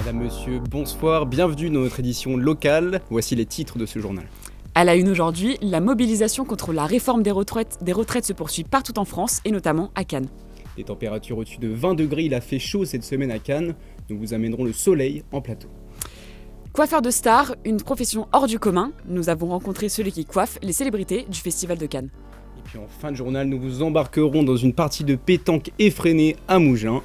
Madame, Monsieur, bonsoir, bienvenue dans notre édition locale. Voici les titres de ce journal. À la une aujourd'hui, la mobilisation contre la réforme des retraites se poursuit partout en France et notamment à Cannes. Des températures au-dessus de 20 degrés, il a fait chaud cette semaine à Cannes. Nous vous amènerons le soleil en plateau. Coiffeur de stars, une profession hors du commun. Nous avons rencontré celui qui coiffe les célébrités du Festival de Cannes. Et puis en fin de journal, nous vous embarquerons dans une partie de pétanque effrénée à Mougins.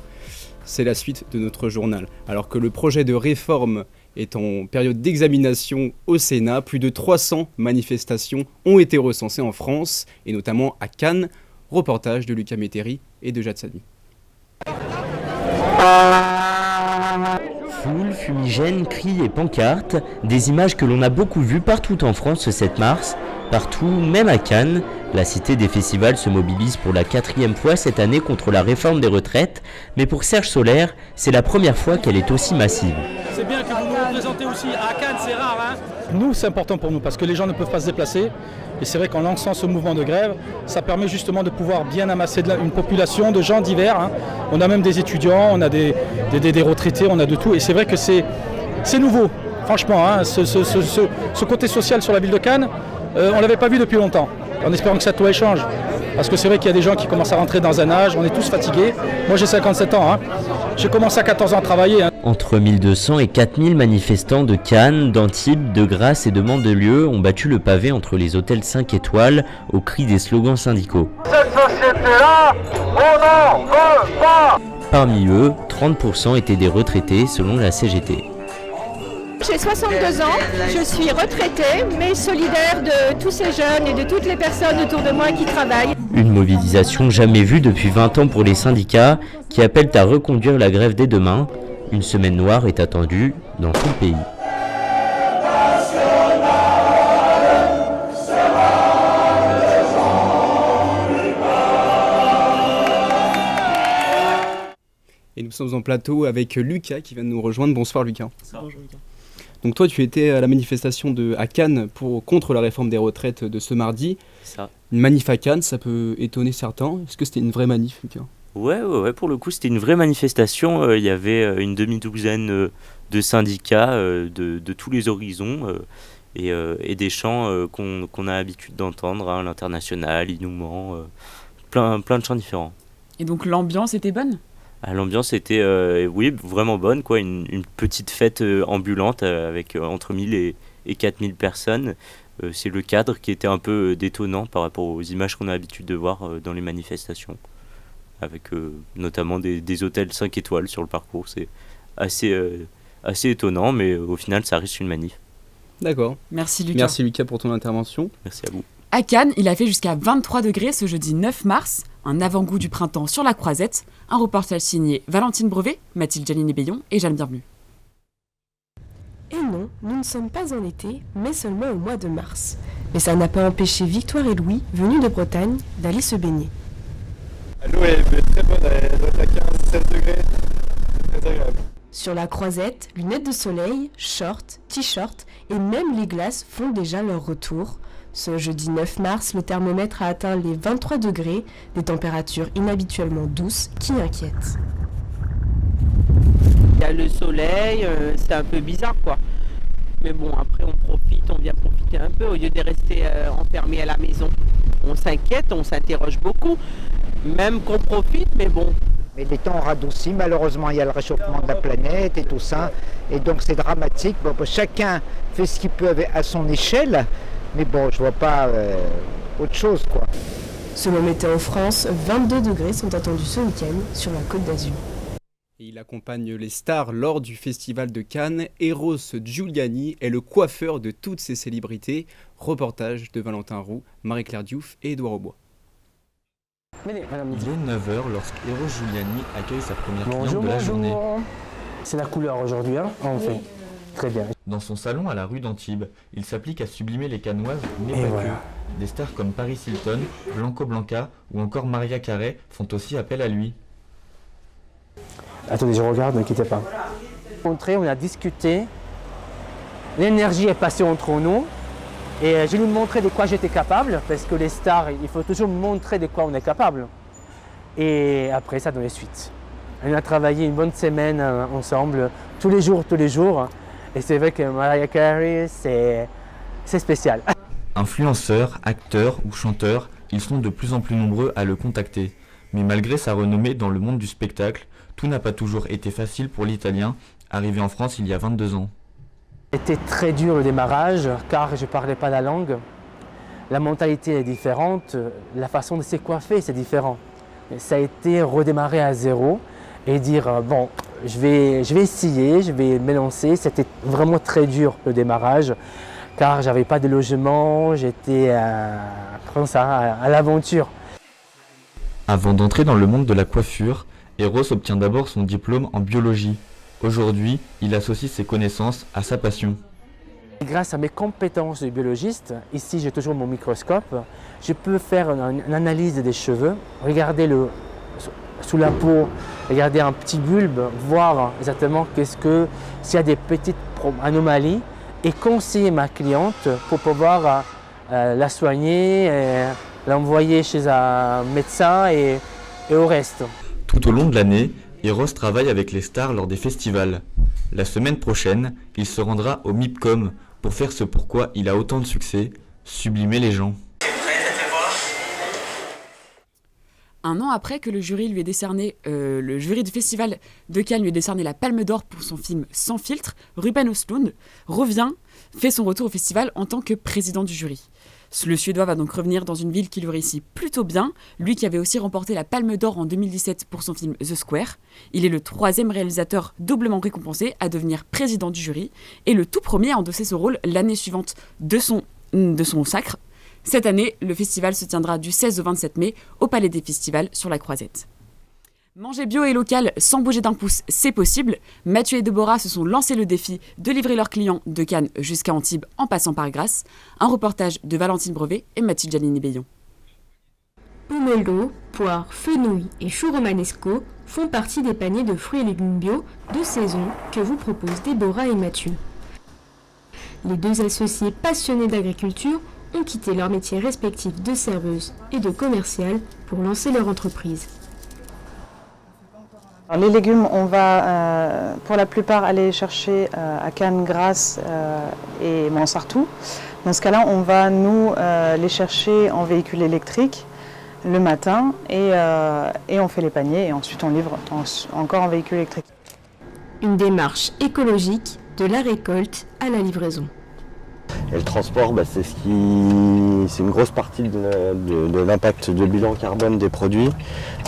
C'est la suite de notre journal. Alors que le projet de réforme est en période d'examination au Sénat, plus de 300 manifestations ont été recensées en France, et notamment à Cannes. Reportage de Lucas Métairie et de Jade Sadi. Foule, fumigène, cris et pancartes, des images que l'on a beaucoup vues partout en France ce 7 mars. Partout, même à Cannes, la cité des festivals se mobilise pour la 4e fois cette année contre la réforme des retraites. Mais pour Serge Solaire, c'est la première fois qu'elle est aussi massive. C'est bien que vous nous représentez aussi à Cannes, c'est rare, hein. Nous, c'est important pour nous parce que les gens ne peuvent pas se déplacer. Et c'est vrai qu'en lançant ce mouvement de grève, ça permet justement de pouvoir bien amasser une population de gens divers, hein. On a même des étudiants, on a des retraités, on a de tout. Et c'est vrai que c'est nouveau, franchement, hein, ce côté social sur la ville de Cannes, on ne l'avait pas vu depuis longtemps. En espérant que cette loi change. Parce que c'est vrai qu'il y a des gens qui commencent à rentrer dans un âge, on est tous fatigués. Moi j'ai 57 ans, hein. J'ai commencé à 14 ans à travailler, hein. Entre 1200 et 4000 manifestants de Cannes, d'Antibes, de Grasse et de Mandelieu ont battu le pavé entre les hôtels 5 étoiles au cri des slogans syndicaux. Cette société-là, on n'en veut pas. Parmi eux, 30% étaient des retraités selon la CGT. J'ai 62 ans, je suis retraitée, mais solidaire de tous ces jeunes et de toutes les personnes autour de moi qui travaillent. Une mobilisation jamais vue depuis 20 ans pour les syndicats qui appellent à reconduire la grève dès demain. Une semaine noire est attendue dans tout le pays. Et nous sommes en plateau avec Lucas qui vient de nous rejoindre. Bonsoir Lucas. Bonjour Lucas. Donc toi tu étais à la manifestation à Cannes contre la réforme des retraites de ce mardi. Ça. Une manif à Cannes, ça peut étonner certains. Est-ce que c'était une vraie manif, Lucas ? Ouais, pour le coup c'était une vraie manifestation. Il y avait une demi-douzaine de syndicats de tous les horizons et des chants qu'on a l'habitude d'entendre, hein, l'international, Inouman, plein de chants différents. Et donc l'ambiance était bonne ? L'ambiance était oui, vraiment bonne, quoi. Une petite fête ambulante avec entre 1000 et 4000 personnes. C'est le cadre qui était un peu détonnant par rapport aux images qu'on a l'habitude de voir dans les manifestations, avec notamment des hôtels 5 étoiles sur le parcours. C'est assez étonnant, mais au final ça reste une manif. D'accord. Merci Lucas. Merci Lucas pour ton intervention. Merci à vous. À Cannes, il a fait jusqu'à 23 degrés ce jeudi 9 mars, un avant-goût du printemps sur la Croisette, un reportage signé Valentine Brevet, Mathilde Jalliné-Beillon et Jeanne Bienvenue. Et non, nous ne sommes pas en été, mais seulement au mois de mars. Mais ça n'a pas empêché Victoire et Louis, venus de Bretagne, d'aller se baigner. L'eau est très bonne, elle doit être à 15-16 degrés, c'est très agréable. Sur la Croisette, lunettes de soleil, shorts, t-shirts et même les glaces font déjà leur retour. Ce jeudi 9 mars, le thermomètre a atteint les 23 degrés, des températures inhabituellement douces qui inquiètent. Il y a le soleil, c'est un peu bizarre quoi. Mais bon, après on profite, on vient profiter un peu au lieu de rester enfermé à la maison. On s'inquiète, on s'interroge beaucoup, même qu'on profite, mais bon. Mais les temps ont radouci, malheureusement il y a le réchauffement de la planète et tout ça, et donc c'est dramatique. Bon, chacun fait ce qu'il peut à son échelle, mais bon, je vois pas autre chose quoi. Selon Météo France, 22 degrés sont attendus ce week-end sur la Côte d'Azur. Et il accompagne les stars lors du festival de Cannes. Eros Giuliani est le coiffeur de toutes ces célébrités. Reportage de Valentin Roux, Marie-Claire Diouf et Édouard Aubois. Il est 9h lorsqu'Eros Giuliani accueille sa première cliente de la journée. C'est la couleur aujourd'hui, hein, en fait. Très bien. Dans son salon à la rue d'Antibes, il s'applique à sublimer les Cannoises, mais pas que. Des stars comme Paris Hilton, Blanco Blanca ou encore Maria Carey font aussi appel à lui. Attendez, je regarde, n'inquiétez pas. On a discuté, l'énergie est passée entre nous et je lui ai montré de quoi j'étais capable, parce que les stars, il faut toujours montrer de quoi on est capable. Et après, ça donnait suite. On a travaillé une bonne semaine ensemble, tous les jours. Et c'est vrai que Mariah Carey, c'est spécial. Influenceurs, acteurs ou chanteurs, ils sont de plus en plus nombreux à le contacter. Mais malgré sa renommée dans le monde du spectacle, tout n'a pas toujours été facile pour l'Italien, arrivé en France il y a 22 ans. C'était très dur le démarrage, car je ne parlais pas la langue. La mentalité est différente, la façon de se coiffer c'est différent. Ça a été redémarrer à zéro et dire bon, je vais essayer, je vais me lancer. C'était vraiment très dur le démarrage, car j'avais pas de logement, j'étais à l'aventure. Avant d'entrer dans le monde de la coiffure, Eros obtient d'abord son diplôme en biologie. Aujourd'hui, il associe ses connaissances à sa passion. Grâce à mes compétences de biologiste, ici j'ai toujours mon microscope, je peux faire une analyse des cheveux, regarder sous la peau, regarder un petit bulbe, voir exactement s'il y a des petites anomalies et conseiller ma cliente pour pouvoir la soigner, l'envoyer chez un médecin et au reste. Tout au long de l'année, Eros travaille avec les stars lors des festivals. La semaine prochaine, il se rendra au MIPCOM pour faire ce pourquoi il a autant de succès, sublimer les gens. Un an après que le jury lui ait décerné, le jury du festival de Cannes lui ait décerné la Palme d'Or pour son film Sans filtre, Ruben Östlund fait son retour au festival en tant que président du jury. Le Suédois va donc revenir dans une ville qui lui réussit plutôt bien, lui qui avait aussi remporté la Palme d'Or en 2017 pour son film The Square. Il est le 3e réalisateur doublement récompensé à devenir président du jury et le tout premier à endosser ce rôle l'année suivante de son sacre. Cette année, le festival se tiendra du 16 au 27 mai au Palais des Festivals sur la Croisette. Manger bio et local sans bouger d'un pouce, c'est possible. Mathieu et Deborah se sont lancé le défi de livrer leurs clients de Cannes jusqu'à Antibes en passant par Grasse. Un reportage de Valentine Brevet et Mathilde Giannini-Beillon. Pomelo, poire, fenouil et choux romanesco font partie des paniers de fruits et légumes bio de saison que vous proposent Déborah et Mathieu. Les deux associés passionnés d'agriculture ont quitté leur métier respectif de serveuse et de commerciale pour lancer leur entreprise. Les légumes, on va pour la plupart aller chercher à Cannes, Grasse et Montsartou. Dans ce cas-là, on va nous les chercher en véhicule électrique le matin et on fait les paniers et ensuite on livre encore en véhicule électrique. Une démarche écologique de la récolte à la livraison. Et le transport, c'est une grosse partie de l'impact de bilan carbone des produits.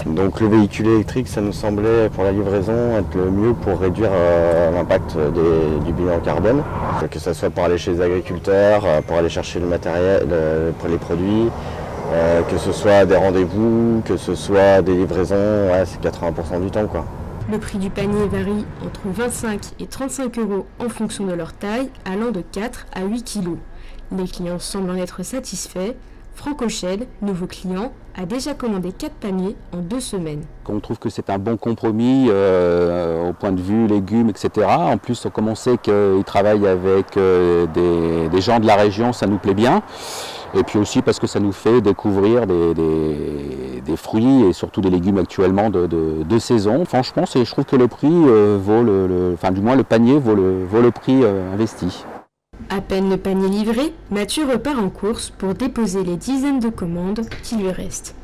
Donc le véhicule électrique, ça nous semblait pour la livraison être le mieux pour réduire l'impact du bilan carbone. Que ce soit pour aller chez les agriculteurs, pour aller chercher le matériel, pour les produits, que ce soit des rendez-vous, que ce soit des livraisons, c'est 80% du temps, quoi. Le prix du panier varie entre 25 et 35 € en fonction de leur taille, allant de 4 à 8 kg. Les clients semblent en être satisfaits. Franck Hochel, nouveau client, a déjà commandé 4 paniers en 2 semaines. On trouve que c'est un bon compromis au point de vue légumes, etc. En plus, comme on sait qu'ils travaillent avec des gens de la région, ça nous plaît bien. Et puis aussi parce que ça nous fait découvrir des fruits et surtout des légumes actuellement de saison. Franchement, je trouve que le prix vaut le panier vaut le prix investi. À peine le panier livré, Mathieu repart en course pour déposer les dizaines de commandes qui lui restent.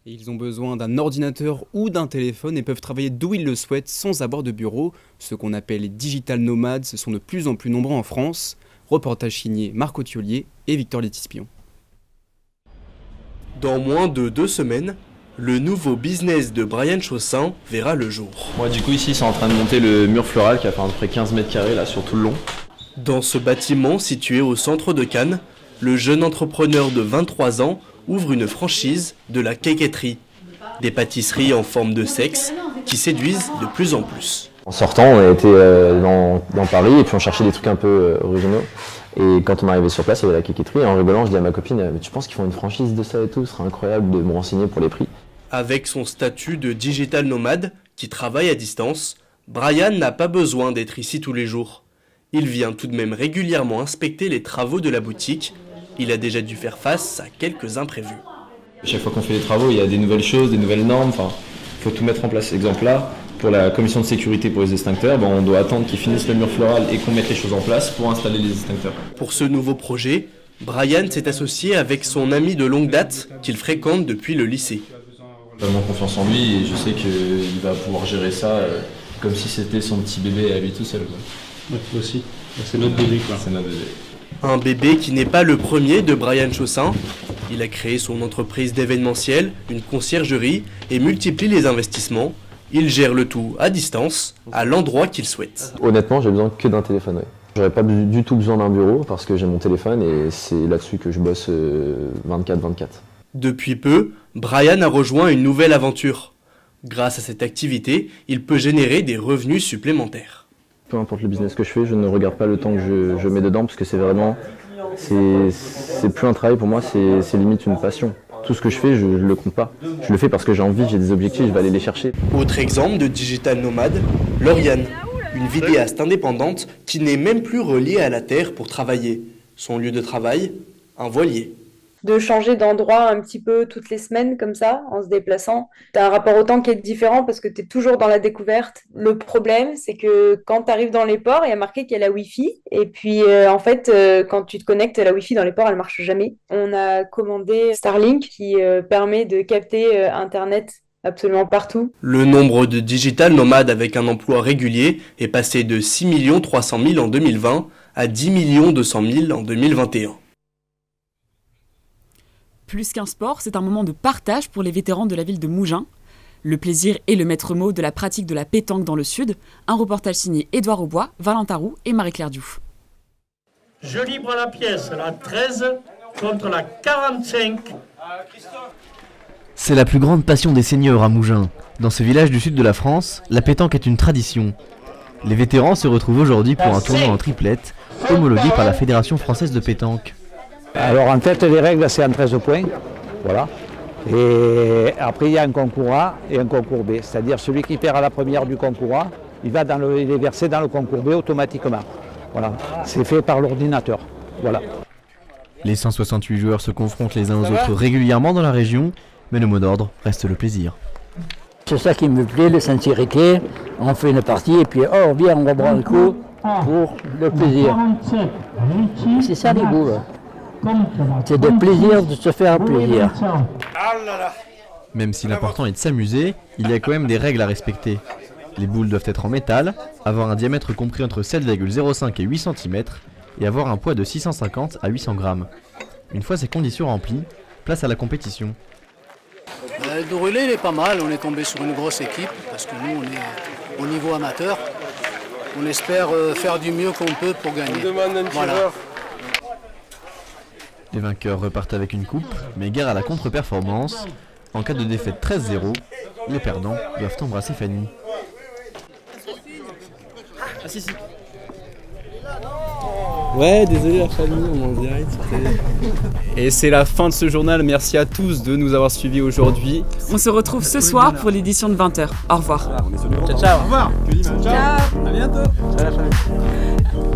Ils ont besoin d'un ordinateur ou d'un téléphone et peuvent travailler d'où ils le souhaitent sans avoir de bureau. Ce qu'on appelle les digital nomades, ce sont de plus en plus nombreux en France. Reportage signé Marc Ottiolier et Victor Létispion. Dans moins de 2 semaines, le nouveau business de Brian Chaussin verra le jour. Moi du coup ici c'est en train de monter le mur floral qui a fait à peu près 15 mètres carrés là sur tout le long. Dans ce bâtiment situé au centre de Cannes, le jeune entrepreneur de 23 ans ouvre une franchise de la quéquetterie. Des pâtisseries en forme de sexe qui séduisent de plus en plus. En sortant, on a été dans Paris et puis on cherchait des trucs un peu originaux. Et quand on est arrivé sur place, il y avait la quéquetterie. Et en rigolant, je dis à ma copine, mais tu penses qu'ils font une franchise de ça et tout? Ce serait incroyable de me renseigner pour les prix. Avec son statut de digital nomade qui travaille à distance, Brian n'a pas besoin d'être ici tous les jours. Il vient tout de même régulièrement inspecter les travaux de la boutique. Il a déjà dû faire face à quelques imprévus. Chaque fois qu'on fait des travaux, il y a des nouvelles choses, des nouvelles normes. Il faut tout mettre en place. Exemple là, pour la commission de sécurité pour les extincteurs, on doit attendre qu'ils finissent le mur floral et qu'on mette les choses en place pour installer les extincteurs. Pour ce nouveau projet, Brian s'est associé avec son ami de longue date qu'il fréquente depuis le lycée. J'ai vraiment confiance en lui et je sais qu'il va pouvoir gérer ça comme si c'était son petit bébé à lui tout seul. Ouais, aussi. C'est notre bébé quoi. C'est notre bébé. Un bébé qui n'est pas le premier de Brian Chaussin. Il a créé son entreprise d'événementiel, une conciergerie et multiplie les investissements. Il gère le tout à distance, à l'endroit qu'il souhaite. Honnêtement, j'ai besoin que d'un téléphone. Ouais. J'aurais pas du tout besoin d'un bureau parce que j'ai mon téléphone et c'est là-dessus que je bosse 24/24. Depuis peu, Brian a rejoint une nouvelle aventure. Grâce à cette activité, il peut générer des revenus supplémentaires. Peu importe le business que je fais, je ne regarde pas le temps que je mets dedans parce que c'est vraiment, c'est plus un travail pour moi, c'est limite une passion. Tout ce que je fais, je le compte pas. Je le fais parce que j'ai envie, j'ai des objectifs, je vais aller les chercher. Autre exemple de digital nomade, Lauriane, une vidéaste indépendante qui n'est même plus reliée à la terre pour travailler. Son lieu de travail, un voilier. De changer d'endroit un petit peu toutes les semaines comme ça, en se déplaçant. Tu as un rapport au temps qui est différent parce que tu es toujours dans la découverte. Le problème, c'est que quand tu arrives dans les ports, il y a marqué qu'il y a la Wi-Fi. Et puis, en fait, quand tu te connectes, la Wi-Fi dans les ports, elle marche jamais. On a commandé Starlink qui permet de capter Internet absolument partout. Le nombre de digital nomades avec un emploi régulier est passé de 6 300 000 en 2020 à 10 200 000 en 2021. Plus qu'un sport, c'est un moment de partage pour les vétérans de la ville de Mougins. Le plaisir est le maître mot de la pratique de la pétanque dans le sud. Un reportage signé Édouard Aubois, Valentin Roux et Marie-Claire Diouf. Je libre la pièce, la 13 contre la 45. C'est la plus grande passion des seniors à Mougins. Dans ce village du sud de la France, la pétanque est une tradition. Les vétérans se retrouvent aujourd'hui pour un tournoi en triplette, homologué par la Fédération française de pétanque. Alors en fait les règles c'est en 13 points, voilà. Et après il y a un concours A et un concours B, c'est-à-dire celui qui perd à la première du concours A, il est versé dans le concours B automatiquement. Voilà, c'est fait par l'ordinateur, voilà. Les 168 joueurs se confrontent les uns aux autres régulièrement dans la région, mais le mot d'ordre reste le plaisir. C'est ça qui me plaît, la sincérité, on fait une partie et puis oh viens on va boire un coup pour le plaisir. C'est ça les boules. C'est de plaisir de se faire plaisir. Même si l'important est de s'amuser, il y a quand même des règles à respecter. Les boules doivent être en métal, avoir un diamètre compris entre 7,05 et 8 cm et avoir un poids de 650 à 800 grammes. Une fois ces conditions remplies, place à la compétition. Le Dourulé il est pas mal, on est tombé sur une grosse équipe parce que nous on est au niveau amateur. On espère faire du mieux qu'on peut pour gagner. Voilà. Les vainqueurs repartent avec une coupe, mais gare à la contre-performance. En cas de défaite 13-0, les perdants doivent embrasser Fanny. Ah si. Ouais, désolé la famille, on est en direct. Et c'est la fin de ce journal, merci à tous de nous avoir suivis aujourd'hui. On se retrouve ce soir pour l'édition de 20h. Au revoir. Ciao, ciao. Au revoir. Ciao. À bientôt. Ciao la famille.